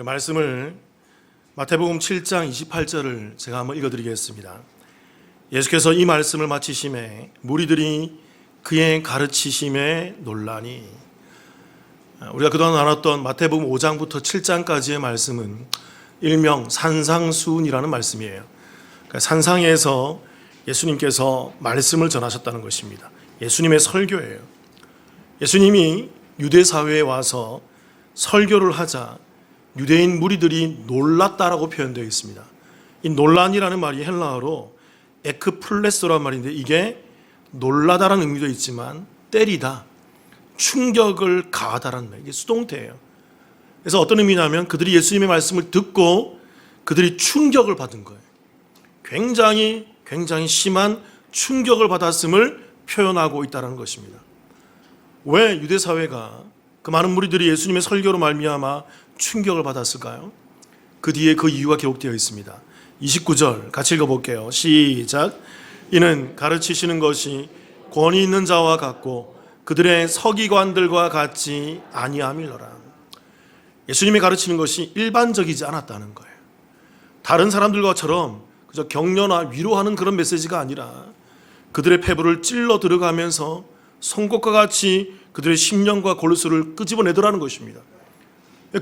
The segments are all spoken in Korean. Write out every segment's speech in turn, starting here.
말씀을 마태복음 7장 28절을 제가 한번 읽어드리겠습니다. 예수께서 이 말씀을 마치심에 무리들이 그의 가르치심에 놀라니. 우리가 그동안 나눴던 마태복음 5장부터 7장까지의 말씀은 일명 산상수훈이라는 말씀이에요. 그러니까 산상에서 예수님께서 말씀을 전하셨다는 것입니다. 예수님의 설교예요. 예수님이 유대사회에 와서 설교를 하자 유대인 무리들이 놀랐다라고 표현되어 있습니다. 이 놀란이라는 말이 헬라어로 에크플레소란 말인데, 이게 놀라다라는 의미도 있지만 때리다, 충격을 가하다라는 말, 이게 수동태예요. 그래서 어떤 의미냐면 그들이 예수님의 말씀을 듣고 그들이 충격을 받은 거예요. 굉장히 심한 충격을 받았음을 표현하고 있다는 것입니다. 왜 유대사회가 그 많은 무리들이 예수님의 설교로 말미암아 충격을 받았을까요? 그 뒤에 그 이유가 기록되어 있습니다. 29절 같이 읽어볼게요. 시작. 이는 가르치시는 것이 권위 있는 자와 같고 그들의 서기관들과 같지 아니함이로라. 예수님이 가르치는 것이 일반적이지 않았다는 거예요. 다른 사람들과처럼 그저 격려나 위로하는 그런 메시지가 아니라 그들의 폐부를 찔러 들어가면서 송곳과 같이 그들의 심령과 골수를 끄집어내더라는 것입니다.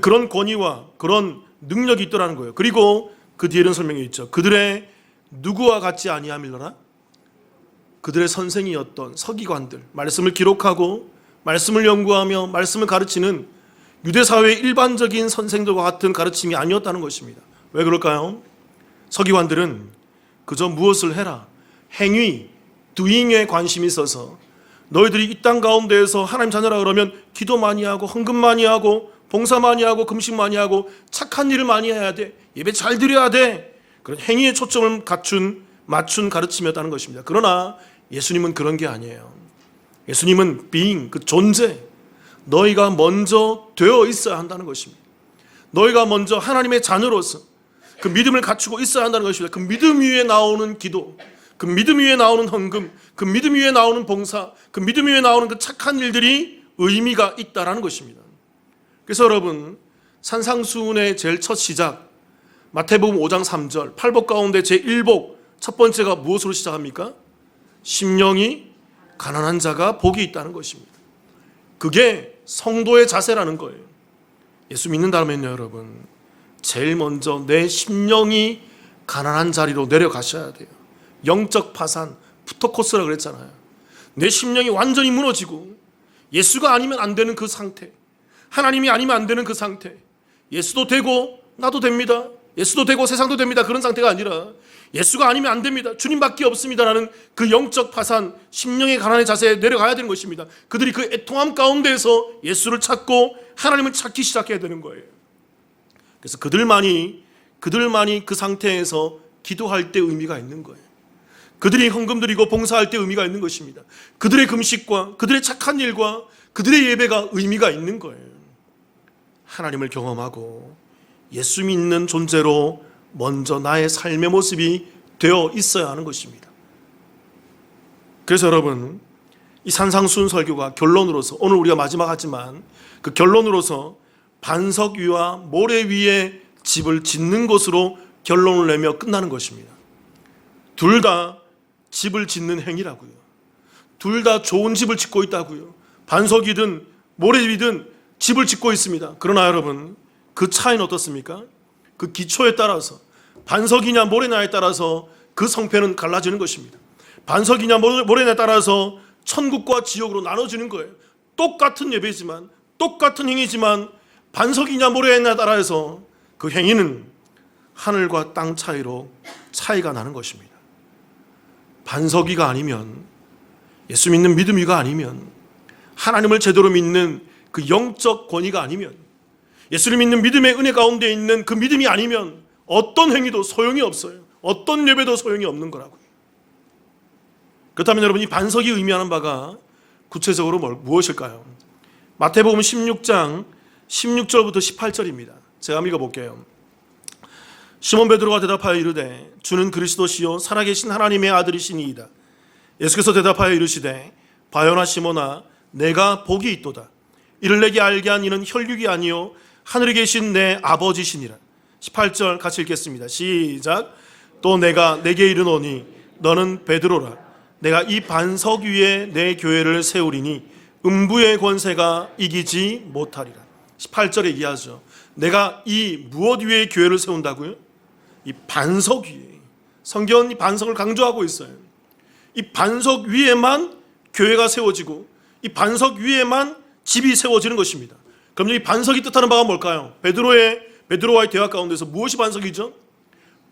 그런 권위와 그런 능력이 있더라는 거예요. 그리고 그 뒤에는 설명이 있죠. 그들의 누구와 같지 아니함이로라. 그들의 선생이었던 서기관들, 말씀을 기록하고 말씀을 연구하며 말씀을 가르치는 유대사회의 일반적인 선생들과 같은 가르침이 아니었다는 것입니다. 왜 그럴까요? 서기관들은 그저 무엇을 해라, 행위, doing에 관심이 있어서 너희들이 이 땅 가운데에서 하나님 자녀라 그러면 기도 많이 하고 헌금 많이 하고 봉사 많이 하고 금식 많이 하고 착한 일을 많이 해야 돼, 예배 잘 드려야 돼, 그런 행위에 초점을 맞춘 가르침이었다는 것입니다. 그러나 예수님은 그런 게 아니에요. 예수님은 being, 그 존재, 너희가 먼저 되어 있어야 한다는 것입니다. 너희가 먼저 하나님의 자녀로서 그 믿음을 갖추고 있어야 한다는 것입니다. 그 믿음 위에 나오는 기도, 그 믿음 위에 나오는 헌금, 그 믿음 위에 나오는 봉사, 그 믿음 위에 나오는 그 착한 일들이 의미가 있다라는 것입니다. 그래서 여러분, 산상수훈의 제일 첫 시작, 마태복음 5장 3절, 팔복 가운데 제1복 첫 번째가 무엇으로 시작합니까? 심령이 가난한 자가 복이 있다는 것입니다. 그게 성도의 자세라는 거예요. 예수 믿는다면요, 여러분, 제일 먼저 내 심령이 가난한 자리로 내려가셔야 돼요. 영적 파산, 푸토코스라고 그랬잖아요. 내 심령이 완전히 무너지고 예수가 아니면 안 되는 그 상태, 하나님이 아니면 안 되는 그 상태, 예수도 되고 나도 됩니다, 예수도 되고 세상도 됩니다, 그런 상태가 아니라 예수가 아니면 안 됩니다, 주님밖에 없습니다라는 그 영적 파산, 심령의 가난의 자세에 내려가야 되는 것입니다. 그들이 그 애통함 가운데에서 예수를 찾고 하나님을 찾기 시작해야 되는 거예요. 그래서 그들만이 그 상태에서 기도할 때 의미가 있는 거예요. 그들이 헌금 드리고 봉사할 때 의미가 있는 것입니다. 그들의 금식과 그들의 착한 일과 그들의 예배가 의미가 있는 거예요. 하나님을 경험하고 예수 믿는 존재로 먼저 나의 삶의 모습이 되어 있어야 하는 것입니다. 그래서 여러분, 이 산상수훈 설교가 결론으로서, 오늘 우리가 마지막 하지만 그 결론으로서 반석 위와 모래 위에 집을 짓는 것으로 결론을 내며 끝나는 것입니다. 둘 다 집을 짓는 행위라고요. 둘 다 좋은 집을 짓고 있다고요. 반석이든 모래 위든 집을 짓고 있습니다. 그러나 여러분, 그 차이는 어떻습니까? 그 기초에 따라서, 반석이냐 모래냐에 따라서 그 성패는 갈라지는 것입니다. 반석이냐 모래냐에 따라서 천국과 지옥으로 나눠지는 거예요. 똑같은 예배지만, 똑같은 행위지만 반석이냐 모래냐에 따라서 그 행위는 하늘과 땅 차이로 차이가 나는 것입니다. 반석이가 아니면, 예수 믿는 믿음 위가 아니면, 하나님을 제대로 믿는 그 영적 권위가 아니면, 예수를 믿는 믿음의 은혜 가운데 있는 그 믿음이 아니면 어떤 행위도 소용이 없어요. 어떤 예배도 소용이 없는 거라고요. 그렇다면 여러분, 이 반석이 의미하는 바가 구체적으로 무엇일까요? 마태복음 16장 16절부터 18절입니다. 제가 한번 읽어볼게요. 시몬 베드로가 대답하여 이르되 주는 그리스도시요 살아계신 하나님의 아들이시니이다. 예수께서 대답하여 이르시되 바요나 시몬아, 내가 복이 있도다. 이를 내게 알게 한 이는 혈육이 아니요 하늘에 계신 내 아버지시니라. 18절 같이 읽겠습니다. 시작. 또 내가 내게 이르노니 너는 베드로라. 내가 이 반석 위에 내 교회를 세우리니 음부의 권세가 이기지 못하리라. 18절에 얘기하죠. 내가 이 무엇 위에 교회를 세운다고요? 이 반석 위에. 성경은 이 반석을 강조하고 있어요. 이 반석 위에만 교회가 세워지고 이 반석 위에만 집이 세워지는 것입니다. 그럼 이 반석이 뜻하는 바가 뭘까요? 베드로와의 대화 가운데서 무엇이 반석이죠?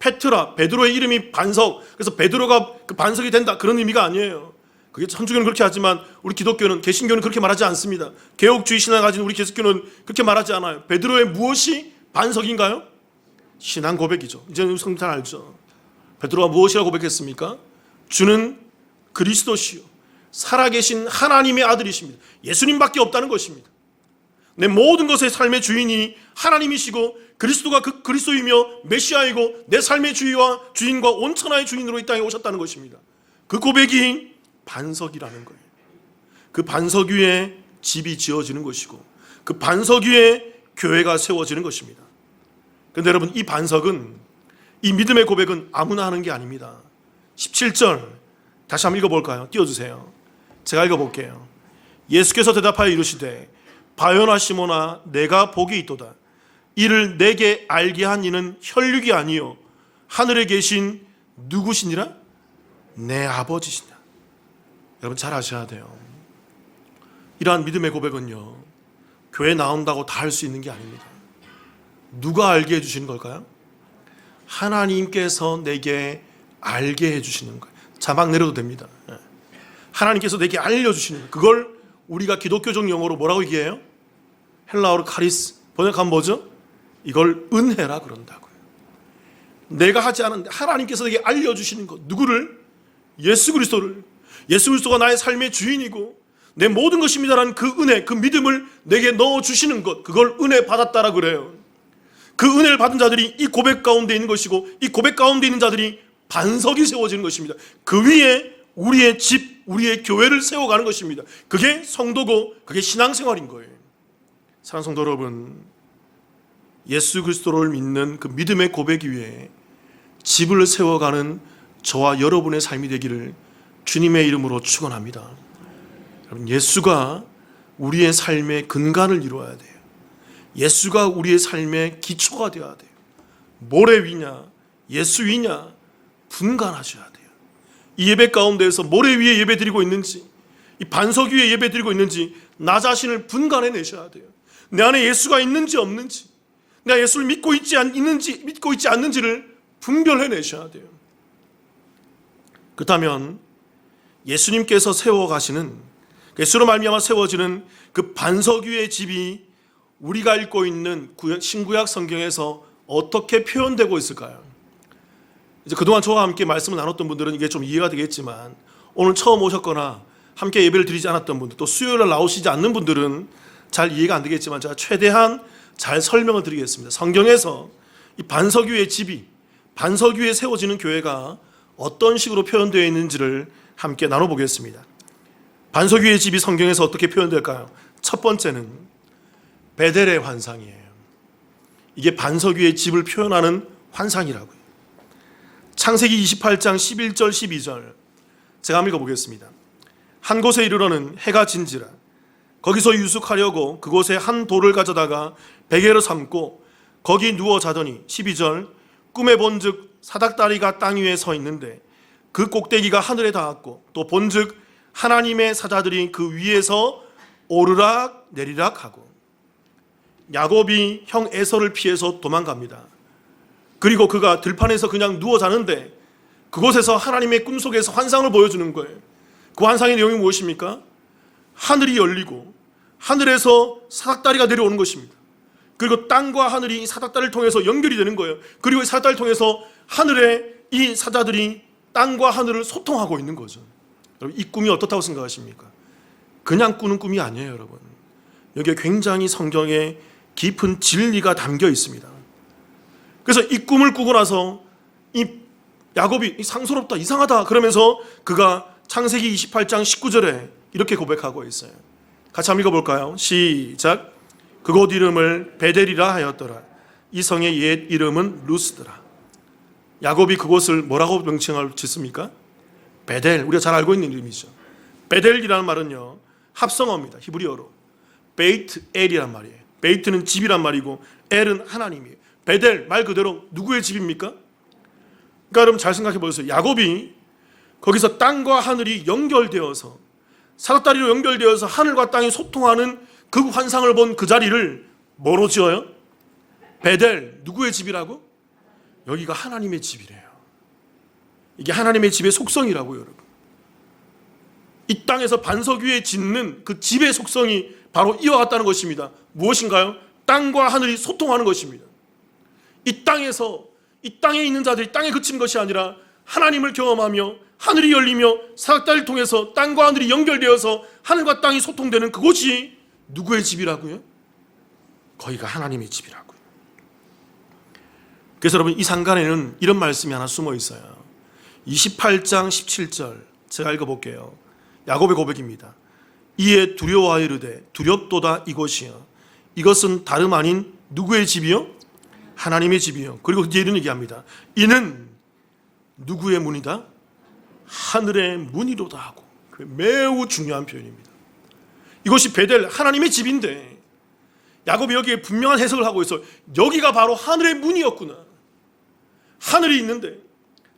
페트라, 베드로의 이름이 반석. 그래서 베드로가 그 반석이 된다, 그런 의미가 아니에요. 그게 천주교는 그렇게 하지만 우리 기독교는, 개신교는 그렇게 말하지 않습니다. 개혁주의 신앙을 가진 우리 기독교는 그렇게 말하지 않아요. 베드로의 무엇이 반석인가요? 신앙 고백이죠. 이제는 성경 잘 알죠. 베드로가 무엇이라고 고백했습니까? 주는 그리스도시요 살아계신 하나님의 아들이십니다. 예수님밖에 없다는 것입니다. 내 모든 것의 삶의 주인이 하나님이시고 그리스도가 그 그리스도이며 메시아이고 내 삶의 주인과 온 천하의 주인으로 이 땅에 오셨다는 것입니다. 그 고백이 반석이라는 거예요. 그 반석 위에 집이 지어지는 것이고 그 반석 위에 교회가 세워지는 것입니다. 그런데 여러분, 이 반석은, 이 믿음의 고백은 아무나 하는 게 아닙니다. 17절 다시 한번 읽어볼까요? 띄워주세요. 제가 읽어볼게요. 예수께서 대답하여 이르시되 바요나 시몬아, 내가 복이 있도다. 이를 내게 알게 한 이는 혈육이 아니요 하늘에 계신 누구시니라? 내 아버지시니라. 여러분 잘 아셔야 돼요. 이러한 믿음의 고백은요, 교회 나온다고 다 할 수 있는 게 아닙니다. 누가 알게 해주시는 걸까요? 하나님께서 내게 알게 해주시는 거예요. 자막 내려도 됩니다. 하나님께서 내게 알려주시는 거예요. 그걸 우리가 기독교적 용어로 뭐라고 얘기해요? 헬라어로 카리스, 번역하면 뭐죠? 이걸 은혜라 그런다고요. 내가 하지 않은 하나님께서 내게 알려주시는 것. 누구를? 예수 그리스도를. 예수 그리스도가 나의 삶의 주인이고 내 모든 것입니다라는 그 은혜, 그 믿음을 내게 넣어주시는 것, 그걸 은혜 받았다라 그래요. 그 은혜를 받은 자들이 이 고백 가운데 있는 것이고 이 고백 가운데 있는 자들이 반석이 세워지는 것입니다. 그 위에 우리의 집, 우리의 교회를 세워가는 것입니다. 그게 성도고 그게 신앙생활인 거예요. 사랑하는 성도 여러분, 예수 그리스도를 믿는 그 믿음의 고백 위에 집을 세워가는 저와 여러분의 삶이 되기를 주님의 이름으로 축원합니다. 여러분, 예수가 우리의 삶의 근간을 이루어야 돼요. 예수가 우리의 삶의 기초가 되어야 돼요. 모래 위냐 예수 위냐 분간하셔야 돼요. 이 예배 가운데에서 모래 위에 예배 드리고 있는지, 이 반석 위에 예배 드리고 있는지 나 자신을 분간해 내셔야 돼요. 내 안에 예수가 있는지 없는지, 내가 예수를 믿고 있지 않는지를 분별해 내셔야 돼요. 그렇다면 예수님께서 세워가시는, 예수로 말미암아 세워지는 그 반석 위의 집이 우리가 읽고 있는 신구약 성경에서 어떻게 표현되고 있을까요? 이제 그동안 저와 함께 말씀을 나눴던 분들은 이게 좀 이해가 되겠지만, 오늘 처음 오셨거나 함께 예배를 드리지 않았던 분들, 또 수요일날 나오시지 않는 분들은 잘 이해가 안 되겠지만 제가 최대한 잘 설명을 드리겠습니다. 성경에서 이 반석 위의 집이, 반석 위에 세워지는 교회가 어떤 식으로 표현되어 있는지를 함께 나눠보겠습니다. 반석 위의 집이 성경에서 어떻게 표현될까요? 첫 번째는 베델의 환상이에요. 이게 반석 위의 집을 표현하는 환상이라고요. 창세기 28장 11절 12절 제가 한번 읽어보겠습니다. 한 곳에 이르러는 해가 진지라. 거기서 유숙하려고 그곳에 한 돌을 가져다가 베개로 삼고 거기 누워 자더니, 12절, 꿈에 본즉 사닥다리가 땅 위에 서 있는데 그 꼭대기가 하늘에 닿았고 또 본즉 하나님의 사자들이 그 위에서 오르락 내리락 하고. 야곱이 형 에서를 피해서 도망갑니다. 그리고 그가 들판에서 그냥 누워 자는데 그곳에서 하나님의 꿈속에서 환상을 보여주는 거예요. 그 환상의 내용이 무엇입니까? 하늘이 열리고 하늘에서 사닥다리가 내려오는 것입니다. 그리고 땅과 하늘이 이 사닥다리를 통해서 연결이 되는 거예요. 그리고 이 사닥다리를 통해서 하늘에 이 사자들이 땅과 하늘을 소통하고 있는 거죠. 여러분, 이 꿈이 어떻다고 생각하십니까? 그냥 꾸는 꿈이 아니에요, 여러분. 여기에 굉장히 성경에 깊은 진리가 담겨 있습니다. 그래서 이 꿈을 꾸고 나서 이 야곱이 상스럽다, 이상하다 그러면서 그가 창세기 28장 19절에 이렇게 고백하고 있어요. 같이 한번 읽어볼까요? 시작. 그곳 이름을 베델이라 하였더라. 이 성의 옛 이름은 루스더라. 야곱이 그곳을 뭐라고 명칭을 짓습니까? 베델. 우리가 잘 알고 있는 이름이죠. 베델이라는 말은요, 합성어입니다. 히브리어로 베이트 엘이란 말이에요. 베이트는 집이란 말이고 엘은 하나님이에요. 베델 말 그대로 누구의 집입니까? 그러니까 여러분 잘 생각해 보세요. 야곱이 거기서 땅과 하늘이 연결되어서 사닥다리로 연결되어서 하늘과 땅이 소통하는 그 환상을 본 그 자리를 뭐로 지어요? 베델. 누구의 집이라고? 여기가 하나님의 집이래요. 이게 하나님의 집의 속성이라고요, 여러분. 이 땅에서 반석 위에 짓는 그 집의 속성이 바로 이와 같다는 것입니다. 무엇인가요? 땅과 하늘이 소통하는 것입니다. 이 땅에서, 이 땅에 있는 자들이 땅에 그친 것이 아니라 하나님을 경험하며 하늘이 열리며 사닥다리를 통해서 땅과 하늘이 연결되어서 하늘과 땅이 소통되는 그곳이 누구의 집이라고요? 거기가 하나님의 집이라고요. 그래서 여러분, 이 상간에는 이런 말씀이 하나 숨어 있어요. 28장 17절 제가 읽어볼게요. 야곱의 고백입니다. 이에 두려워하여 이르되 두렵도다 이곳이여. 이것은 다름 아닌 누구의 집이요? 하나님의 집이요. 그리고 뒤에 이런 얘기합니다. 이는 누구의 문이다? 하늘의 문이로다 하고. 매우 중요한 표현입니다. 이것이 베델, 하나님의 집인데 야곱이 여기에 분명한 해석을 하고 있어요. 여기가 바로 하늘의 문이었구나. 하늘이 있는데,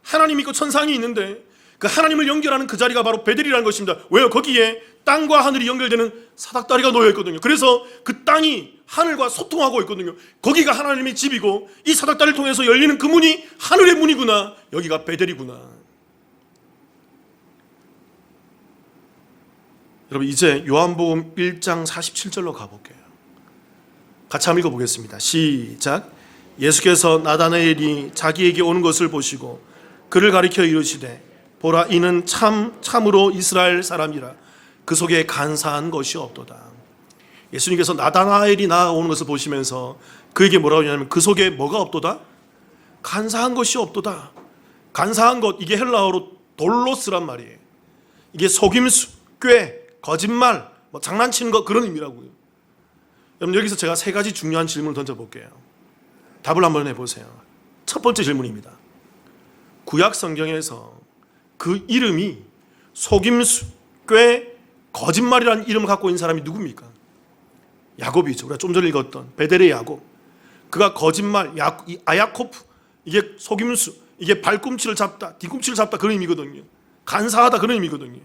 하나님이 있고 천상이 있는데 그 하나님을 연결하는 그 자리가 바로 베델이라는 것입니다. 왜요? 거기에 땅과 하늘이 연결되는 사닥다리가 놓여 있거든요. 그래서 그 땅이 하늘과 소통하고 있거든요. 거기가 하나님의 집이고 이 사닥다리를 통해서 열리는 그 문이 하늘의 문이구나. 여기가 베델이구나. 여러분, 이제 요한복음 1장 47절로 가볼게요. 같이 한번 읽어보겠습니다. 시작. 예수께서 나다나엘이 자기에게 오는 것을 보시고 그를 가리켜 이르시되 보라, 이는 참으로 이스라엘 사람이라. 그 속에 간사한 것이 없도다. 예수님께서 나다나엘이 나오는 것을 보시면서 그에게 뭐라고 하냐면 그 속에 뭐가 없도다? 간사한 것이 없도다. 간사한 것, 이게 헬라어로 돌로스란 말이에요. 이게 속임수, 꾀, 거짓말, 장난치는 것, 그런 의미라고요. 여러분, 여기서 제가 세 가지 중요한 질문을 던져볼게요. 답을 한번 해보세요. 첫 번째 질문입니다. 구약 성경에서 그 이름이 속임수, 꾀, 거짓말이라는 이름을 갖고 있는 사람이 누굽니까? 야곱이죠. 우리가 좀 전에 읽었던 베델의 야곱. 그가 거짓말, 아야코프, 이게 속임수, 이게 발꿈치를 잡다, 뒤꿈치를 잡다, 그런 의미거든요. 간사하다, 그런 의미거든요.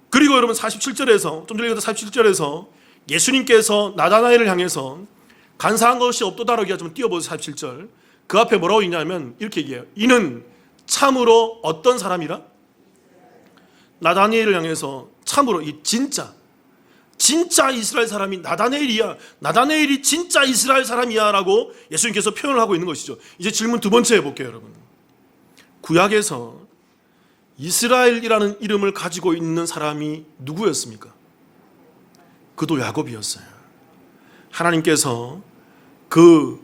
그리고 여러분 47절에서, 좀 전에 읽었던 47절에서 예수님께서 나다나엘을 향해서 간사한 것이 없도다라고 얘기하지만 띄워보세요. 47절. 그 앞에 뭐라고 있냐면 이렇게 얘기해요. 이는 참으로 어떤 사람이라? 나다나엘을 향해서 참으로, 이 진짜 이스라엘 사람이 나다나엘이야. 나다나엘이 진짜 이스라엘 사람이야 라고 예수님께서 표현을 하고 있는 것이죠. 이제 질문 두 번째 해볼게요, 여러분. 구약에서 이스라엘이라는 이름을 가지고 있는 사람이 누구였습니까? 그도 야곱이었어요. 하나님께서 그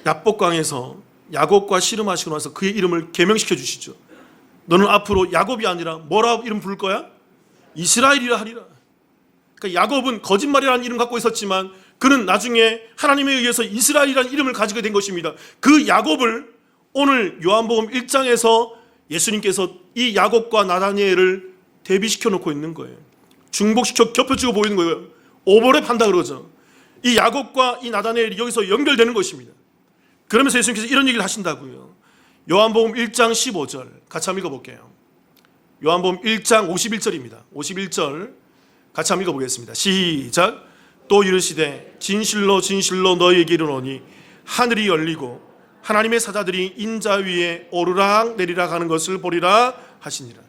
야복강에서 야곱과 씨름하시고 나서 그의 이름을 계명시켜 주시죠. 너는 앞으로 야곱이 아니라 뭐라 이름 부를 거야? 이스라엘이라 하리라. 그러니까 야곱은 거짓말이라는 이름 갖고 있었지만 그는 나중에 하나님에 의해서 이스라엘이라는 이름을 가지게 된 것입니다. 그 야곱을 오늘 요한복음 1장에서 예수님께서 이 야곱과 나다니엘을 대비시켜 놓고 있는 거예요. 중복시켜 겹쳐지고 보이는 거예요. 오버랩 한다 그러죠. 이 야곱과 이 나다니엘이 여기서 연결되는 것입니다. 그러면서 예수님께서 이런 얘기를 하신다고요. 요한복음 1장 15절 같이 한번 읽어볼게요. 요한복음 1장 51절입니다. 51절 같이 한번 읽어보겠습니다. 시작. 또 이르시되 진실로 진실로 너희에게 이르노니 하늘이 열리고 하나님의 사자들이 인자 위에 오르락 내리락 하는 것을 보리라 하시니라.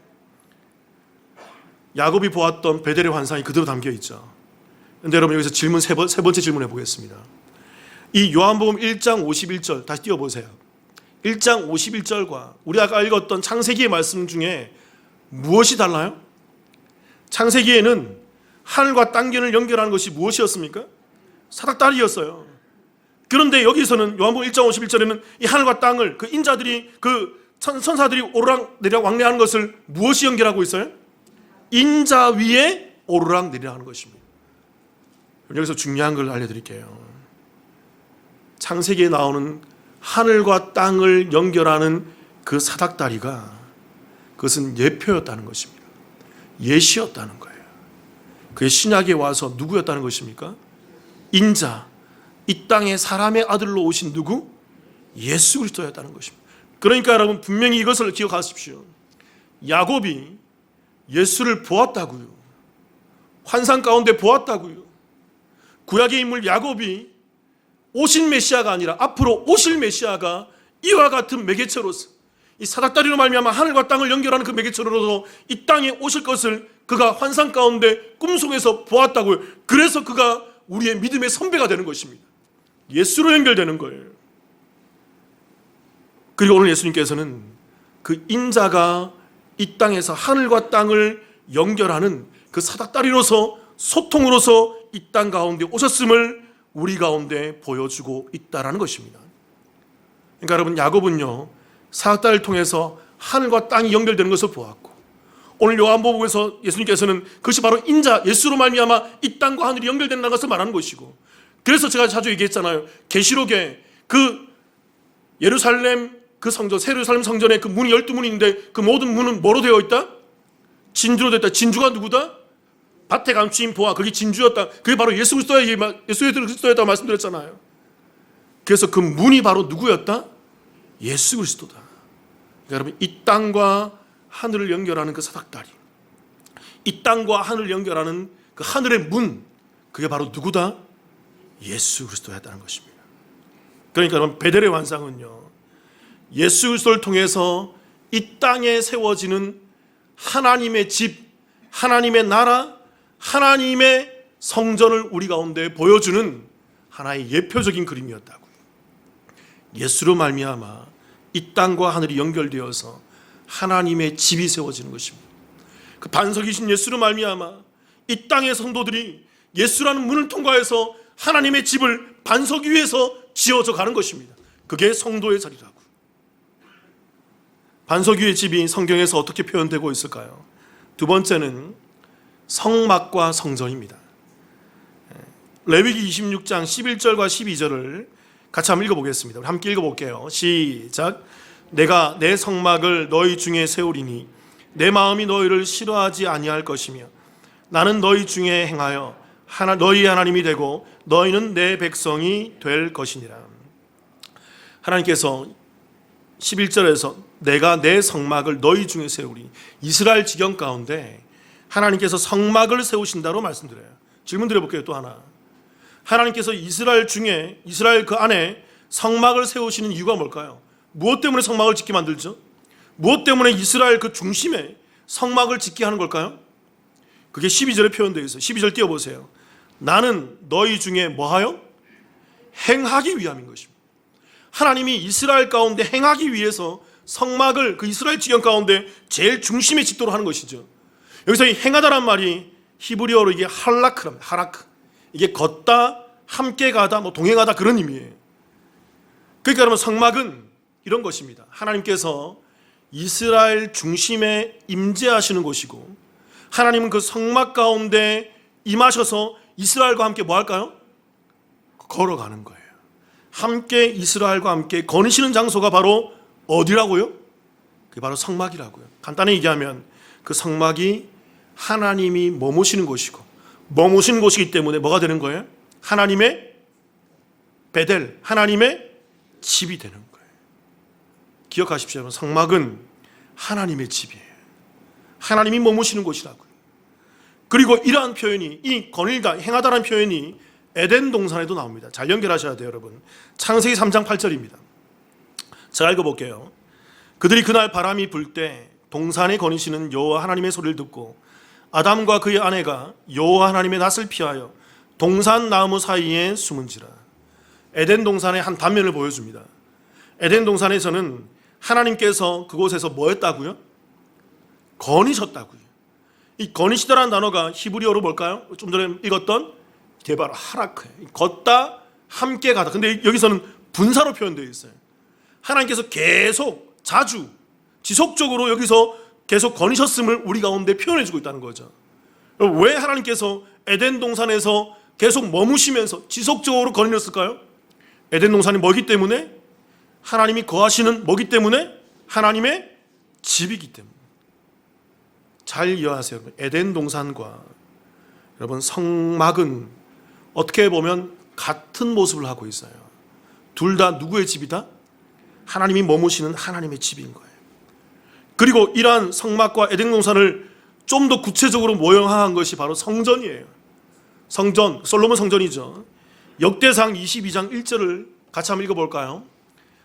야곱이 보았던 베델의 환상이 그대로 담겨 있죠. 그런데 여러분, 여기서 질문 세 번째 질문 해보겠습니다. 이 요한복음 1장 51절 다시 띄워보세요. 1장 51절과 우리 아까 읽었던 창세기의 말씀 중에 무엇이 달라요? 창세기에는 하늘과 땅견을 연결하는 것이 무엇이었습니까? 사닥다리였어요. 그런데 여기서는 요한복음 1장 51절에는 이 하늘과 땅을 그 인자들이 그 천사들이 오르락 내리락 왕래하는 것을 무엇이 연결하고 있어요? 인자 위에 오르락 내리락 하는 것입니다. 여기서 중요한 걸 알려드릴게요. 창세기에 나오는 하늘과 땅을 연결하는 그 사닥다리가 그것은 예표였다는 것입니다. 예시였다는 거예요. 그게 신약에 와서 누구였다는 것입니까? 인자, 이 땅에 사람의 아들로 오신 누구? 예수 그리스도였다는 것입니다. 그러니까 여러분 분명히 이것을 기억하십시오. 야곱이 예수를 보았다고요. 환상 가운데 보았다고요. 구약의 인물 야곱이 오신 메시아가 아니라 앞으로 오실 메시아가 이와 같은 매개체로서 이 사닥다리로 말미암아 하늘과 땅을 연결하는 그 매개체로서 이 땅에 오실 것을 그가 환상 가운데 꿈속에서 보았다고요. 그래서 그가 우리의 믿음의 선배가 되는 것입니다. 예수로 연결되는 거예요. 그리고 오늘 예수님께서는 그 인자가 이 땅에서 하늘과 땅을 연결하는 그 사닥다리로서 소통으로서 이 땅 가운데 오셨음을 우리 가운데 보여주고 있다는 것입니다. 그러니까 여러분 야곱은요 사닥다리를 통해서 하늘과 땅이 연결되는 것을 보았고, 오늘 요한복음에서 예수님께서는 그것이 바로 인자 예수로 말미암아 이 땅과 하늘이 연결된다는 것을 말하는 것이고, 그래서 제가 자주 얘기했잖아요. 계시록에 그 예루살렘 그 성전, 새 예루살렘 성전에 그 문이 12문인데 그 모든 문은 뭐로 되어 있다? 진주로 되어 있다. 진주가 누구다? 밭에 감추인 보화, 그게 진주였다. 그게 바로 예수 그리스도였다고 말씀드렸잖아요. 그래서 그 문이 바로 누구였다? 예수 그리스도다. 그러니까 여러분 이 땅과 하늘을 연결하는 그 사닥다리, 이 땅과 하늘을 연결하는 그 하늘의 문, 그게 바로 누구다? 예수 그리스도였다는 것입니다. 그러니까 여러분 베델의 환상은요 예수 그리스도를 통해서 이 땅에 세워지는 하나님의 집, 하나님의 나라, 하나님의 성전을 우리 가운데 보여주는 하나의 예표적인 그림이었다고요. 예수로 말미암아 이 땅과 하늘이 연결되어서 하나님의 집이 세워지는 것입니다. 그 반석이신 예수로 말미암아 이 땅의 성도들이 예수라는 문을 통과해서 하나님의 집을 반석 위에서 지어져 가는 것입니다. 그게 성도의 자리라고. 반석 위의 집이 성경에서 어떻게 표현되고 있을까요? 두 번째는 성막과 성전입니다. 레위기 26장 11절과 12절을 같이 한번 읽어보겠습니다. 함께 읽어볼게요. 시작. 내가 내 성막을 너희 중에 세우리니 내 마음이 너희를 싫어하지 아니할 것이며 나는 너희 중에 행하여 너희 하나님이 되고 너희는 내 백성이 될 것이니라. 하나님께서 11절에서 내가 내 성막을 너희 중에 세우리니, 이스라엘 지경 가운데 하나님께서 성막을 세우신다고 말씀드려요. 질문 드려볼게요. 또 하나, 하나님께서 이스라엘 중에, 이스라엘 그 안에 성막을 세우시는 이유가 뭘까요? 무엇 때문에 성막을 짓게 만들죠? 무엇 때문에 이스라엘 그 중심에 성막을 짓게 하는 걸까요? 그게 12절에 표현되어 있어요. 12절 띄워보세요. 나는 너희 중에 뭐하여? 행하기 위함인 것입니다. 하나님이 이스라엘 가운데 행하기 위해서 성막을 그 이스라엘 지경 가운데 제일 중심에 짓도록 하는 것이죠. 여기서 이 행하다란 말이 히브리어로 이게 할라크랍니다. 하라크. 이게 걷다, 함께 가다, 동행하다 그런 의미예요. 그러니까 여러분 성막은 이런 것입니다. 하나님께서 이스라엘 중심에 임재하시는 곳이고, 하나님은 그 성막 가운데 임하셔서 이스라엘과 함께 뭐 할까요? 걸어가는 거예요. 함께 이스라엘과 함께 거니시는 장소가 바로 어디라고요? 그게 바로 성막이라고요. 간단히 얘기하면 그 성막이 하나님이 머무시는 곳이고, 머무시는 곳이기 때문에 뭐가 되는 거예요? 하나님의 베델, 하나님의 집이 되는 거예요. 기억하십시오. 여러분, 성막은 하나님의 집이에요. 하나님이 머무시는 곳이라고요. 그리고 이러한 표현이, 이 거닐다, 행하다라는 표현이 에덴 동산에도 나옵니다. 잘 연결하셔야 돼요, 여러분. 창세기 3장 8절입니다. 제가 읽어볼게요. 그들이 그날 바람이 불 때 동산에 거니시는 여호와 하나님의 소리를 듣고 아담과 그의 아내가 여호와 하나님의 낯을 피하여 동산 나무 사이에 숨은지라. 에덴 동산의 한 단면을 보여줍니다. 에덴 동산에서는 하나님께서 그곳에서 뭐 했다고요? 거니셨다고요. 이 거니시다라는 단어가 히브리어로 뭘까요? 좀 전에 읽었던 이게 바로 하라크예요. 걷다, 함께 가다. 근데 여기서는 분사로 표현되어 있어요. 하나님께서 계속, 자주, 지속적으로 여기서 계속 거니셨음을 우리 가운데 표현해주고 있다는 거죠. 왜 하나님께서 에덴 동산에서 계속 머무시면서 지속적으로 거느렸을까요? 에덴 동산이 뭐기 때문에? 하나님이 거하시는 뭐기 때문에? 하나님의 집이기 때문에. 잘 이해하세요. 에덴 동산과 여러분 성막은 어떻게 보면 같은 모습을 하고 있어요. 둘 다 누구의 집이다? 하나님이 머무시는 하나님의 집인 거예요. 그리고 이러한 성막과 에덴 동산을 좀 더 구체적으로 모형화한 것이 바로 성전이에요. 성전, 솔로몬 성전이죠. 역대상 22장 1절을 같이 한번 읽어볼까요?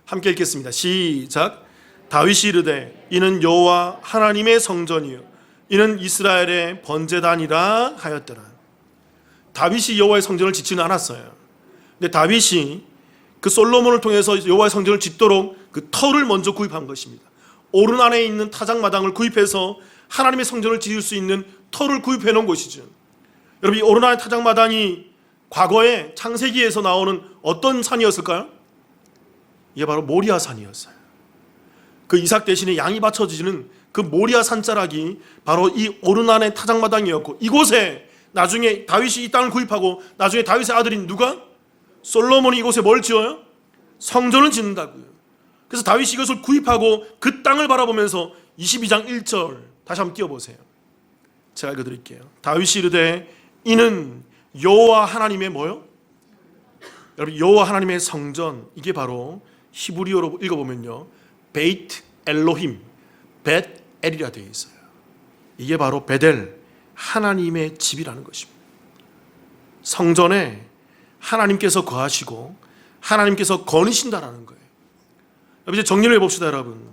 함께 읽겠습니다. 시작. 다윗이 이르되 이는 여호와 하나님의 성전이요 이는 이스라엘의 번제단이라 하였더라. 다윗이 여호와의 성전을 짓지는 않았어요. 근데 다윗이 그 솔로몬을 통해서 여호와의 성전을 짓도록 그 터를 먼저 구입한 것입니다. 오른 안에 있는 타작마당을 구입해서 하나님의 성전을 지을 수 있는 터를 구입해 놓은 것이죠. 여러분, 이 오른 안의 타작마당이 과거에 창세기에서 나오는 어떤 산이었을까요? 이게 바로 모리아 산이었어요. 그 이삭 대신에 양이 바쳐지는 그 모리아 산자락이 바로 이 오른 안의 타작마당이었고, 이곳에 나중에 다윗이 이 땅을 구입하고 나중에 다윗의 아들인 누가? 솔로몬이 이곳에 뭘 지어요? 성전을 짓는다고요. 그래서 다윗이 이것을 구입하고 그 땅을 바라보면서 22장 1절 다시 한번 띄워보세요. 제가 읽어드릴게요. 다윗이 이르되 이는 여호와 하나님의 뭐요? 여러분, 여호와 하나님의 성전, 이게 바로 히브리어로 읽어보면요 베이트 엘로힘, 벳 엘이라 되어 있어요. 이게 바로 베델, 하나님의 집이라는 것입니다. 성전에 하나님께서 거하시고 하나님께서 거니신다라는 거예요. 이제 정리를 해봅시다. 여러분,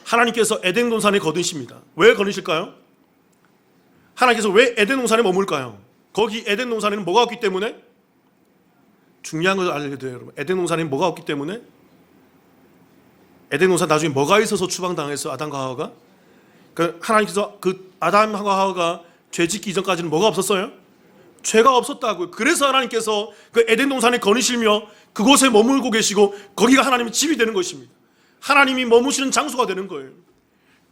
하나님께서 에덴 동산에 거두십니다. 왜 거니실까요? 하나님께서 왜 에덴 동산에 머물까요? 거기 에덴 동산에는 뭐가 없기 때문에? 중요한 걸 알려드려요. 여러분, 에덴 동산에는 뭐가 없기 때문에? 에덴 동산 나중에 뭐가 있어서 추방당했어? 아담과 하와가? 그 하나님께서 그 아담과 하와가 죄 짓기 이전까지는 뭐가 없었어요? 죄가 없었다고요. 그래서 하나님께서 그 에덴 동산에 거니시며 그곳에 머물고 계시고 거기가 하나님의 집이 되는 것입니다. 하나님이 머무시는 장소가 되는 거예요.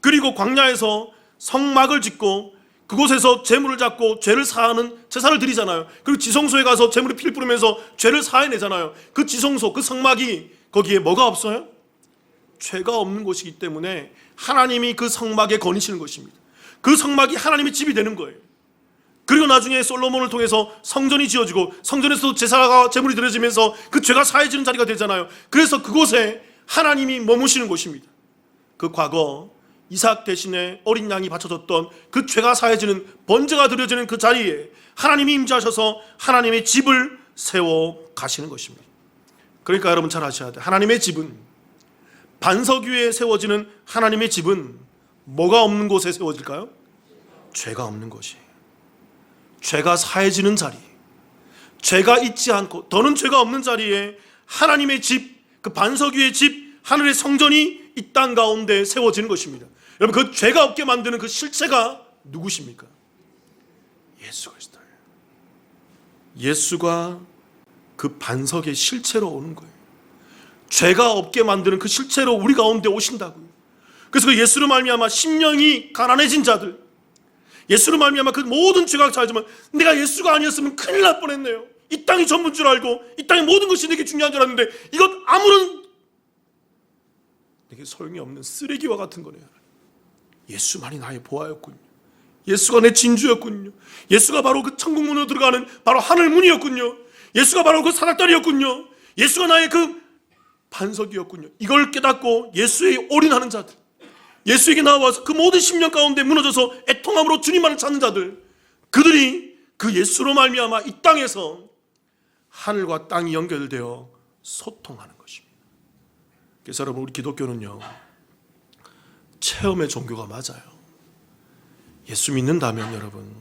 그리고 광야에서 성막을 짓고 그곳에서 제물을 잡고 죄를 사하는 제사를 드리잖아요. 그리고 지성소에 가서 제물에 피를 뿌리면서 죄를 사해내잖아요. 그 지성소, 그 성막이 거기에 뭐가 없어요? 죄가 없는 곳이기 때문에 하나님이 그 성막에 거니시는 것입니다. 그 성막이 하나님의 집이 되는 거예요. 그리고 나중에 솔로몬을 통해서 성전이 지어지고 성전에서도 제사가 제물이 드려지면서 그 죄가 사해지는 자리가 되잖아요. 그래서 그곳에 하나님이 머무시는 곳입니다. 그 과거 이삭 대신에 어린 양이 바쳐졌던 그 죄가 사해지는 번제가 드려지는 그 자리에 하나님이 임재하셔서 하나님의 집을 세워 가시는 것입니다. 그러니까 여러분 잘 아셔야 돼요. 하나님의 집은, 반석 위에 세워지는 하나님의 집은 뭐가 없는 곳에 세워질까요? 죄가 없는 곳이에요. 죄가 사해지는 자리, 죄가 있지 않고 더는 죄가 없는 자리에 하나님의 집, 그 반석 위의 집, 하늘의 성전이 이 땅 가운데 세워지는 것입니다. 여러분, 그 죄가 없게 만드는 그 실체가 누구십니까? 예수 그리스도예요. 예수가 그 반석의 실체로 오는 거예요. 죄가 없게 만드는 그 실체로 우리 가운데 오신다고요. 그래서 그 예수로 말미암아 심령이 가난해진 자들, 예수로 말미암아 그 모든 죄가 사하지만 내가 예수가 아니었으면 큰일 날 뻔했네요. 이 땅이 전부인 줄 알고 이 땅의 모든 것이 내게 중요한 줄 알았는데 이것 아무런 내게 소용이 없는 쓰레기와 같은 거네요. 예수만이 나의 보화였군요. 예수가 내 진주였군요. 예수가 바로 그 천국문으로 들어가는 바로 하늘문이었군요. 예수가 바로 그 사닥다리였군요. 예수가 나의 그 반석이었군요. 이걸 깨닫고 예수에 올인하는 자들, 예수에게 나와서 그 모든 심령 가운데 무너져서 애통함으로 주님만을 찾는 자들, 그들이 그 예수로 말미암아 이 땅에서 하늘과 땅이 연결되어 소통하는 것입니다. 그래서 여러분, 우리 기독교는요 체험의 종교가 맞아요. 예수 믿는다면 여러분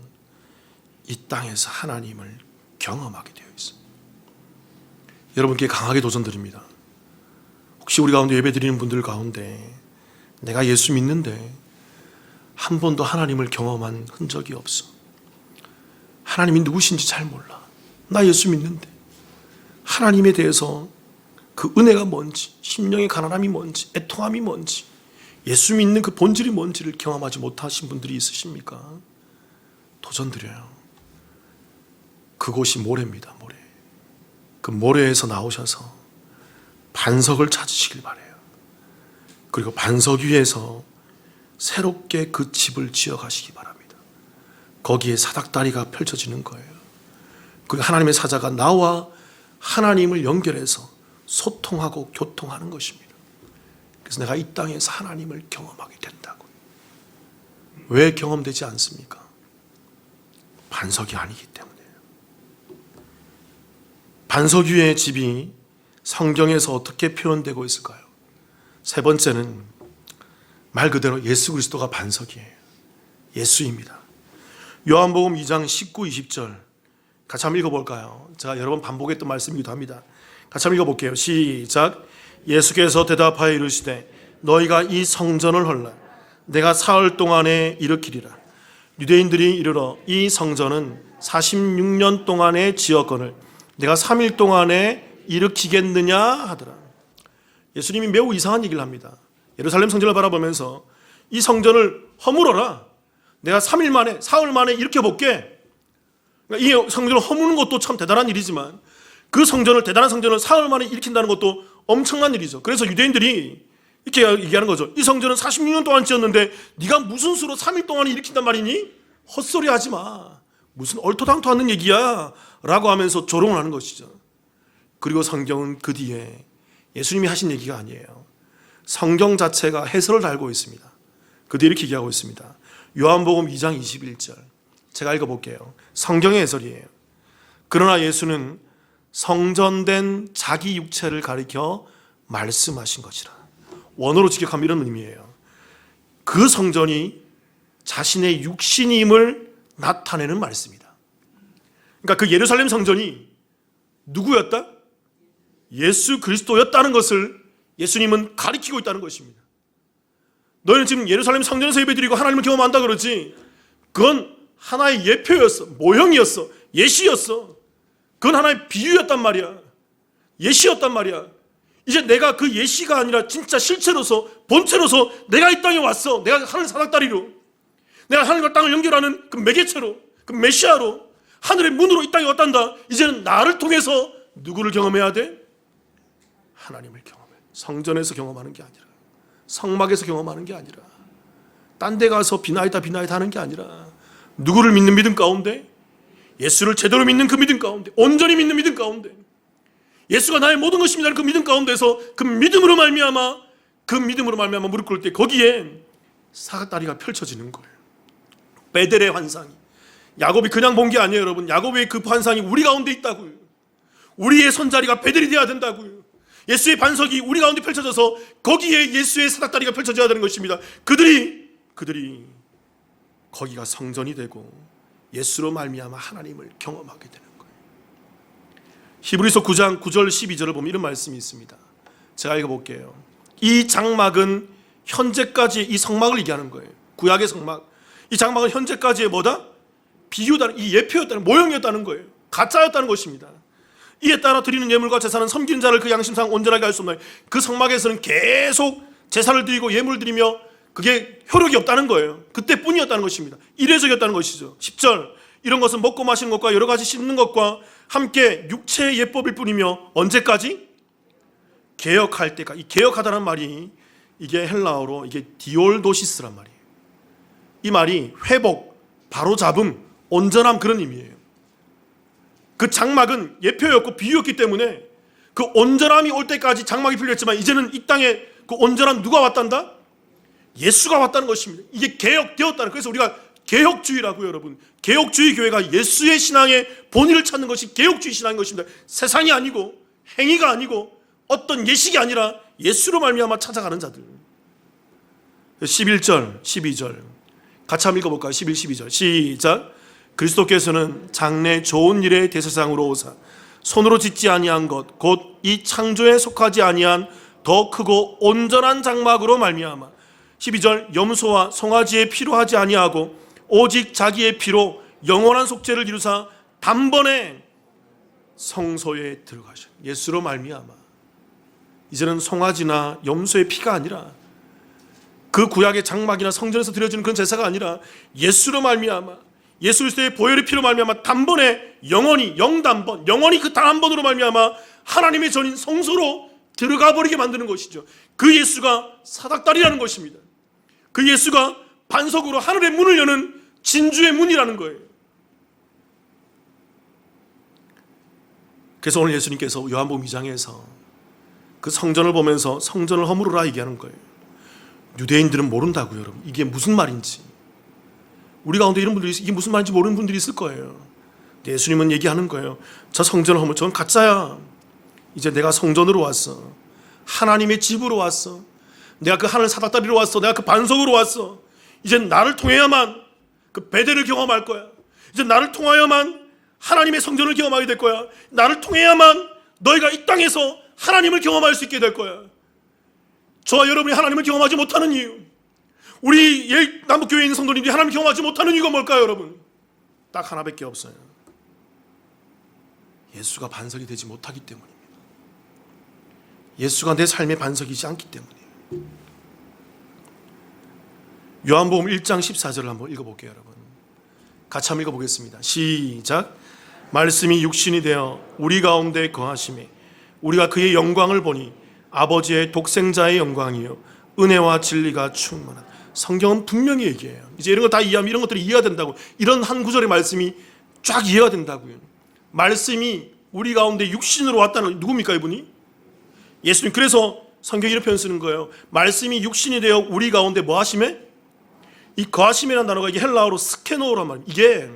이 땅에서 하나님을 경험하게 되어 있습니다. 여러분께 강하게 도전드립니다. 혹시 우리 가운데 예배 드리는 분들 가운데 내가 예수 믿는데 한 번도 하나님을 경험한 흔적이 없어, 하나님이 누구신지 잘 몰라, 나 예수 믿는데 하나님에 대해서 그 은혜가 뭔지, 심령의 가난함이 뭔지, 애통함이 뭔지, 예수 믿는 그 본질이 뭔지를 경험하지 못하신 분들이 있으십니까? 도전드려요. 그곳이 모래입니다. 모래. 그 모래에서 나오셔서 반석을 찾으시길 바라요. 그리고 반석 위에서 새롭게 그 집을 지어 가시기 바랍니다. 거기에 사닥다리가 펼쳐지는 거예요. 그 하나님의 사자가 나와 하나님을 연결해서 소통하고 교통하는 것입니다. 그래서 내가 이 땅에서 하나님을 경험하게 된다고요. 왜 경험되지 않습니까? 반석이 아니기 때문이에요. 반석 위의 집이 성경에서 어떻게 표현되고 있을까요? 세 번째는 말 그대로 예수 그리스도가 반석이에요. 예수입니다. 요한복음 2장 19, 20절 같이 한번 읽어볼까요? 제가 여러 번 반복했던 말씀이기도 합니다. 같이 한번 읽어볼게요. 시작. 예수께서 대답하여 이르시되 너희가 이 성전을 헐라 내가 사흘 동안에 일으키리라. 유대인들이 이르러 이 성전은 46년 동안에 지었거늘 내가 3일 동안에 일으키겠느냐 하더라. 예수님이 매우 이상한 얘기를 합니다. 예루살렘 성전을 바라보면서 이 성전을 허물어라. 내가 3일 만에, 사흘 만에 일으켜볼게. 이 성전을 허무는 것도 참 대단한 일이지만 그 성전을, 대단한 성전을 사흘 만에 일으킨다는 것도 엄청난 일이죠. 그래서 유대인들이 이렇게 얘기하는 거죠. 이 성전은 46년 동안 지었는데 네가 무슨 수로 3일 동안에 일으킨단 말이니? 헛소리 하지 마. 무슨 얼토당토 않는 얘기야 라고 하면서 조롱을 하는 것이죠. 그리고 성경은 그 뒤에 예수님이 하신 얘기가 아니에요. 성경 자체가 해설을 달고 있습니다. 그 뒤에 이렇게 얘기하고 있습니다. 요한복음 2장 21절 제가 읽어볼게요. 성경의 해설이에요. 그러나 예수는 성전된 자기 육체를 가리켜 말씀하신 것이라. 원어로 직역하면 이런 의미예요. 그 성전이 자신의 육신임을 나타내는 말씀이다. 그러니까 그 예루살렘 성전이 누구였다? 예수 그리스도였다는 것을 예수님은 가리키고 있다는 것입니다. 너희는 지금 예루살렘 성전에서 예배드리고 하나님을 경험한다 그러지, 그건 하나의 예표였어. 모형이었어. 예시였어. 그건 하나의 비유였단 말이야. 예시였단 말이야. 이제 내가 그 예시가 아니라 진짜 실체로서, 본체로서 내가 이 땅에 왔어. 내가 하늘 사닥다리로, 내가 하늘과 땅을 연결하는 그 매개체로, 그 메시아로, 하늘의 문으로 이 땅에 왔단다. 이제는 나를 통해서 누구를 경험해야 돼? 하나님을 경험해. 성전에서 경험하는 게 아니라, 성막에서 경험하는 게 아니라, 딴 데 가서 비나이다 하는 게 아니라, 누구를 믿는 믿음 가운데, 예수를 제대로 믿는 그 믿음 가운데, 온전히 믿는 믿음 가운데, 예수가 나의 모든 것입니다는 그 믿음 가운데서 그 믿음으로 말미암아 무릎 꿇을 때 거기에 사닥다리가 펼쳐지는 거예요. 베델의 환상이, 야곱이 그냥 본 게 아니에요. 여러분, 야곱의 그 환상이 우리 가운데 있다고요. 우리의 손자리가 베델이 되어야 된다고요. 예수의 반석이 우리 가운데 펼쳐져서 거기에 예수의 사닥다리가 펼쳐져야 되는 것입니다. 그들이 거기가 성전이 되고 예수로 말미암아 하나님을 경험하게 되는 거예요. 히브리서 9장 9절 12절을 보면 이런 말씀이 있습니다. 제가 읽어볼게요. 이 장막은 현재까지 이 성막을 얘기하는 거예요. 구약의 성막. 이 장막은 현재까지의 뭐다? 비유다는, 이 예표였다는, 모형이었다는 거예요. 가짜였다는 것입니다. 이에 따라 드리는 예물과 제사는 섬기는 자를 그 양심상 온전하게 할 수 없나요? 그 성막에서는 계속 제사를 드리고 예물을 드리며 그게 효력이 없다는 거예요. 그때뿐이었다는 것입니다. 일회적이었다는 것이죠. 10절, 이런 것은 먹고 마시는 것과 여러 가지 씻는 것과 함께 육체의 예법일 뿐이며 언제까지? 개혁할 때까지. 이 개혁하다는 말이 이게 헬라어로 이게 디올도시스란 말이에요. 이 말이 회복, 바로잡음, 온전함, 그런 의미예요. 그 장막은 예표였고 비유였기 때문에 그 온전함이 올 때까지 장막이 필요했지만 이제는 이 땅에 그 온전함 누가 왔단다? 예수가 왔다는 것입니다. 이게 개혁되었다는, 그래서 우리가 개혁주의라고요. 여러분, 개혁주의 교회가 예수의 신앙의 본의를 찾는 것이 개혁주의 신앙인 것입니다. 세상이 아니고 행위가 아니고 어떤 예식이 아니라 예수로 말미암아 찾아가는 자들. 11절 12절 같이 한번 읽어볼까요? 11, 12절 시작. 그리스도께서는 장래 좋은 일의 대세상으로 오사 손으로 짓지 아니한 것 곧 이 창조에 속하지 아니한 더 크고 온전한 장막으로 말미암아 12절 염소와 송아지의 피로 하지 아니하고 오직 자기의 피로 영원한 속죄를 이루사 단번에 성소에 들어가셔. 예수로 말미암아 이제는 송아지나 염소의 피가 아니라 그 구약의 장막이나 성전에서 드려지는 그런 제사가 아니라 예수로 말미암아 예수 그리스도의 보혈의 피로 말미암아 단번에 영원히 영단번 영원히 그 단 한 번으로 말미암아 하나님의 전인 성소로 들어가 버리게 만드는 것이죠. 그 예수가 사닥다리라는 것입니다. 그 예수가 반석으로 하늘의 문을 여는 진주의 문이라는 거예요. 그래서 오늘 예수님께서 요한복음 2장에서 그 성전을 보면서 성전을 허물어라 얘기하는 거예요. 유대인들은 모른다고요, 여러분. 이게 무슨 말인지. 우리 가운데 이런 분들이 이게 무슨 말인지 모르는 분들이 있을 거예요. 예수님은 얘기하는 거예요. 저 성전을 허물, 저건 가짜야. 이제 내가 성전으로 왔어. 하나님의 집으로 왔어. 내가 그 하늘 사닥다리로 왔어. 내가 그 반석으로 왔어. 이제 나를 통해야만 그 베델을 경험할 거야. 이제 나를 통하여만 하나님의 성전을 경험하게 될 거야. 나를 통해야만 너희가 이 땅에서 하나님을 경험할 수 있게 될 거야. 저와 여러분이 하나님을 경험하지 못하는 이유, 우리 남북교회에 있는 성도님들이 하나님을 경험하지 못하는 이유가 뭘까요, 여러분? 딱 하나밖에 없어요. 예수가 반석이 되지 못하기 때문입니다. 예수가 내 삶의 반석이지 않기 때문이에요. 요한복음 1장 14절을 한번 읽어볼게요, 여러분. 같이 한번 읽어보겠습니다. 시작. 말씀이 육신이 되어 우리 가운데 거하심에 우리가 그의 영광을 보니 아버지의 독생자의 영광이요 은혜와 진리가 충만한. 성경은 분명히 얘기해요. 이제 이런 거 다 이해하면 이런 것들이 이해가 된다고. 이런 한 구절의 말씀이 쫙 이해가 된다고요. 말씀이 우리 가운데 육신으로 왔다는, 누굽니까 이분이? 예수님. 그래서 성경이 이런 표현 쓰는 거예요. 말씀이 육신이 되어 우리 가운데 뭐 하심에? 이 거하심이라는 단어가 이게 헬라어로 스케노란 말이에요. 이게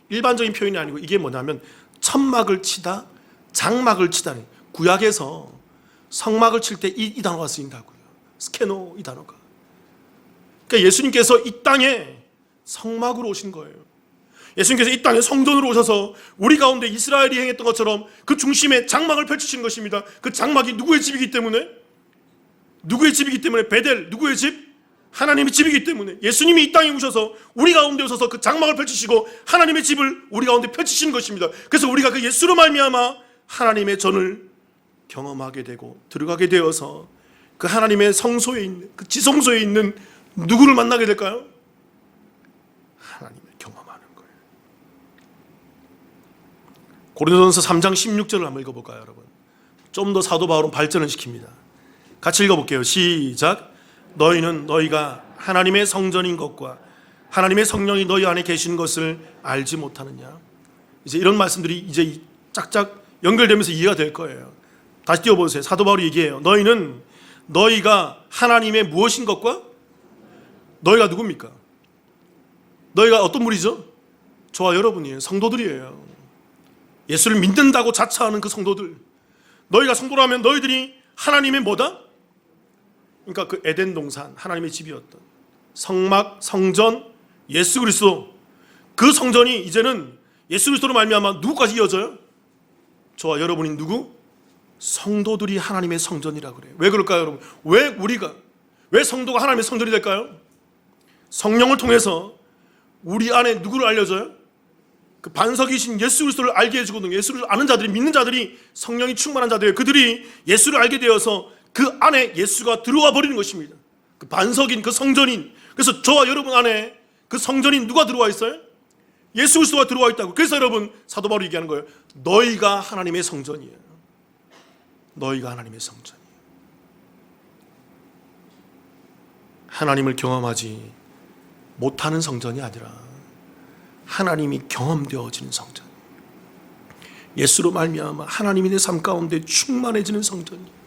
일반적인 표현이 아니고 이게 뭐냐면 천막을 치다, 장막을 치다. 구약에서 성막을 칠 때 이 단어가 쓰인다고요. 스케노, 이 단어가. 그러니까 예수님께서 이 땅에 성막으로 오신 거예요. 예수님께서 이 땅에 성전으로 오셔서 우리 가운데 이스라엘이 행했던 것처럼 그 중심에 장막을 펼치신 것입니다. 그 장막이 누구의 집이기 때문에? 누구의 집이기 때문에? 베델, 누구의 집? 하나님의 집이기 때문에 예수님이 이 땅에 오셔서 우리 가운데 오셔서 그 장막을 펼치시고 하나님의 집을 우리 가운데 펼치시는 것입니다. 그래서 우리가 그 예수로 말미암아 하나님의 전을 경험하게 되고 들어가게 되어서 그 하나님의 성소에 있는, 그 지성소에 있는 누구를 만나게 될까요? 하나님을 경험하는 거예요. 고린도전서 3장 16절을 한번 읽어볼까요, 여러분? 좀 더 사도 바울은 발전을 시킵니다. 같이 읽어볼게요. 시작. 너희는 너희가 하나님의 성전인 것과 하나님의 성령이 너희 안에 계신 것을 알지 못하느냐. 이제 이런 말씀들이 이제 짝짝 연결되면서 이해가 될 거예요. 다시 띄워보세요. 사도 바울이 얘기해요. 너희는 너희가 하나님의 무엇인 것과, 너희가 누굽니까? 너희가 어떤 무리죠? 저와 여러분이에요. 성도들이에요. 예수를 믿는다고 자처하는 그 성도들. 너희가 성도라면 너희들이 하나님의 뭐다? 그러니까 그 에덴 동산, 하나님의 집이었던 성막, 성전, 예수 그리스도, 그 성전이 이제는 예수 그리스도로 말미암아 누구까지 이어져요? 저와 여러분이 누구? 성도들이 하나님의 성전이라 그래요. 왜 그럴까요, 여러분? 왜 성도가 하나님의 성전이 될까요? 성령을 통해서 우리 안에 누구를 알려줘요? 그 반석이신 예수 그리스도를 알게 해주거든요. 예수를 아는 자들이, 믿는 자들이 성령이 충만한 자들이에요. 그들이 예수를 알게 되어서 그 안에 예수가 들어와 버리는 것입니다. 그 반석인, 그 성전인. 그래서 저와 여러분 안에 그 성전인 누가 들어와 있어요? 예수 그리스도가 들어와 있다고. 그래서 여러분 사도 바울이 얘기하는 거예요. 너희가 하나님의 성전이에요. 너희가 하나님의 성전이에요. 하나님을 경험하지 못하는 성전이 아니라 하나님이 경험되어지는 성전. 예수로 말미암아 하나님이 내 삶 가운데 충만해지는 성전이에요.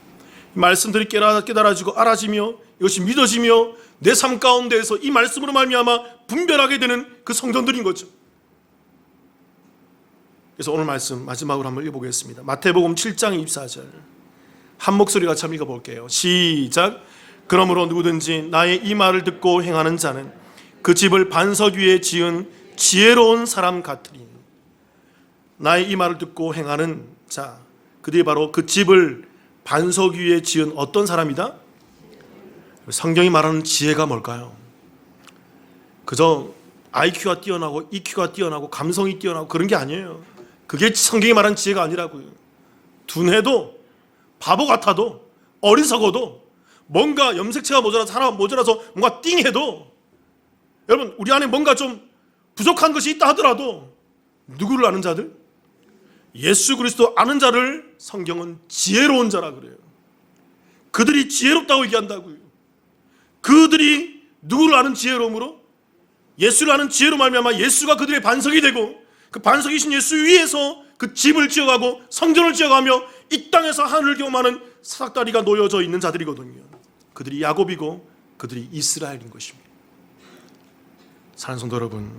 말씀들이 깨달아지고 알아지며 이것이 믿어지며 내 삶 가운데에서 이 말씀으로 말미암아 분별하게 되는 그 성전들인 거죠. 그래서 오늘 말씀 마지막으로 한번 읽어보겠습니다. 마태복음 7장 24절 한 목소리 같이 한번 읽어볼게요. 시작. 그러므로 누구든지 나의 이 말을 듣고 행하는 자는 그 집을 반석 위에 지은 지혜로운 사람 같으니. 나의 이 말을 듣고 행하는 자, 그들이 바로 그 집을 반석 위에 지은 어떤 사람이다? 성경이 말하는 지혜가 뭘까요? 그저 IQ가 뛰어나고 EQ가 뛰어나고 감성이 뛰어나고 그런 게 아니에요. 그게 성경이 말하는 지혜가 아니라고요. 둔해도 바보 같아도 어리석어도 뭔가 염색체가 모자라서 하나 모자라서 뭔가 띵해도 여러분 우리 안에 뭔가 좀 부족한 것이 있다 하더라도 누구를 아는 자들? 예수 그리스도 아는 자를 성경은 지혜로운 자라 그래요. 그들이 지혜롭다고 얘기한다고요. 그들이 누구를 아는 지혜로움으로? 예수를 아는 지혜로 말미암아 예수가 그들의 반석이 되고 그 반석이신 예수 위에서 그 집을 지어가고 성전을 지어가며 이 땅에서 하늘을 경험하는 사닥다리가 놓여져 있는 자들이거든요. 그들이 야곱이고 그들이 이스라엘인 것입니다. 사랑하는 성도 여러분,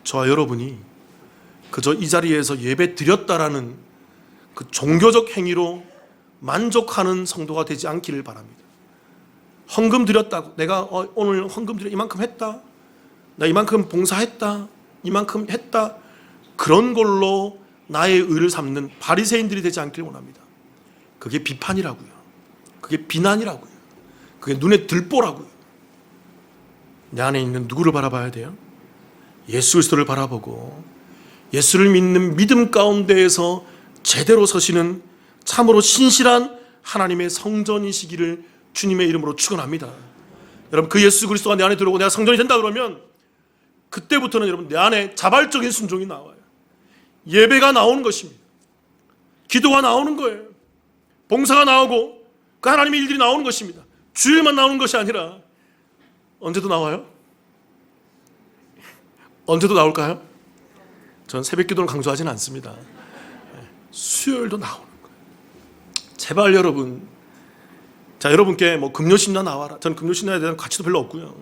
저와 여러분이 그저 이 자리에서 예배 드렸다라는 그 종교적 행위로 만족하는 성도가 되지 않기를 바랍니다. 헌금 드렸다고 내가 오늘 헌금 드려 이만큼 했다, 나 이만큼 봉사했다, 이만큼 했다, 그런 걸로 나의 의를 삼는 바리새인들이 되지 않기를 원합니다. 그게 비판이라고요. 그게 비난이라고요. 그게 눈에 들보라고요. 내 안에 있는 누구를 바라봐야 돼요? 예수 그리스도를 바라보고 예수를 믿는 믿음 가운데에서 제대로 서시는 참으로 신실한 하나님의 성전이시기를 주님의 이름으로 축원합니다. 여러분, 그 예수 그리스도가 내 안에 들어오고 내가 성전이 된다 그러면 그때부터는 여러분 내 안에 자발적인 순종이 나와요. 예배가 나오는 것입니다. 기도가 나오는 거예요. 봉사가 나오고 그 하나님의 일들이 나오는 것입니다. 주일만 나오는 것이 아니라 언제도 나와요? 언제도 나올까요? 전 새벽 기도는 강조하지는 않습니다. 수요일도 나오는 거예요. 제발 여러분, 자, 여러분께 뭐 금요신나 나와라. 저는 금요신나에 대한 가치도 별로 없고요.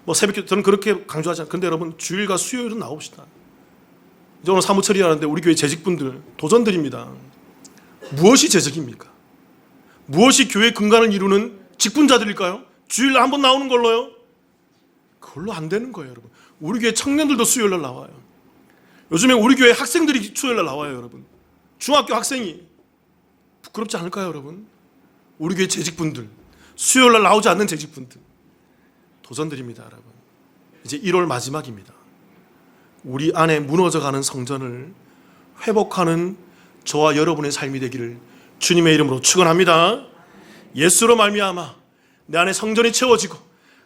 뭐 새벽 기도 저는 그렇게 강조하지 않아요. 근데 여러분, 주일과 수요일은 나옵시다. 이제 오늘 사무처리하는데 우리 교회 재직분들 도전드립니다. 무엇이 재직입니까? 무엇이 교회 근간을 이루는 직분자들일까요? 주일날 한 번 나오는 걸로요? 그걸로 안 되는 거예요, 여러분. 우리 교회 청년들도 수요일날 나와요. 요즘에 우리 교회 학생들이 수요일날 나와요, 여러분. 중학교 학생이. 부끄럽지 않을까요, 여러분? 우리 교회 재직분들, 수요일날 나오지 않는 재직분들, 도전드립니다, 여러분. 이제 1월 마지막입니다. 우리 안에 무너져가는 성전을 회복하는 저와 여러분의 삶이 되기를 주님의 이름으로 축원합니다. 예수로 말미암아 내 안에 성전이 채워지고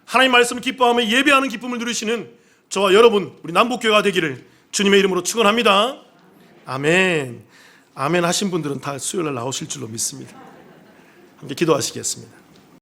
하나님 말씀을 기뻐하며 예배하는 기쁨을 누리시는 저와 여러분, 우리 남북교회가 되기를 주님의 이름으로 축원합니다. 아멘. 아멘 하신 분들은 다 수요일날 나오실 줄로 믿습니다. 함께 기도하시겠습니다.